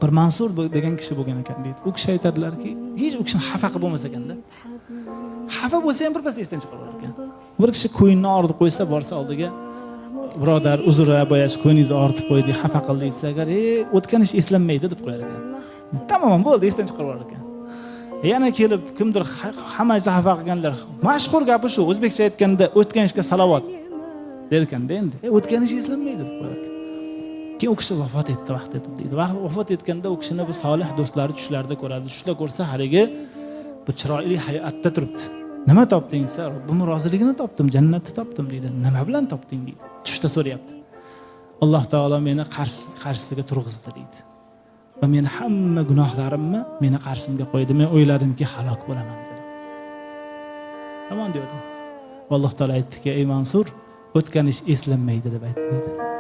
Bir Mansur degan kishi bo'lgan ekan deydi. U kishi aytadilarki, hech u kishini xafa qilib bo'lmas ekanda. Xafa bo'lsa ham birpas esdan chiqarib olar ekan. Bir kishi qo'yinni og'ritib qo'ysa, borsa oldiga, birodar, uzr, boyash qo'yingizni og'ritib qo'ydik, xafa qildi desa, agar o'tgan ish eslanmaydi deb qo'yar ekan. Tamom, bo'ldi, esdan chiqarib olar ekan. Yana kelib kimdir hammasi xafa qilganlar. Mashhur gapi shu, o'zbekcha aytganda o'tgan ishga salovat der ekanda endi. O'tgan ish eslanmaydi deb qo'yar ekan. Keyin u kishi vafot etdi vaqt etib deydi. Vafot etganda u kishini bu solih do'stlari tushlarda ko'radi. Tushda ko'rsa, haligi bu chiroyli hayotda turibdi. Nima topding desa, Robbim roziligini topdim, jannatni topdim deydi. Nima bilan topding deydi. Tushda so'rayapti. Alloh taolo meni qarshisiga turg'izdi deydi. Va men hamma gunohlarimni meni qarshimga qo'ydi. Men o'yladimki halok bo'laman dedi. Tamam dedi. Alloh taolo aytdiki, ey Mansur, o'tgan ish eslanmaydi deb aytdi.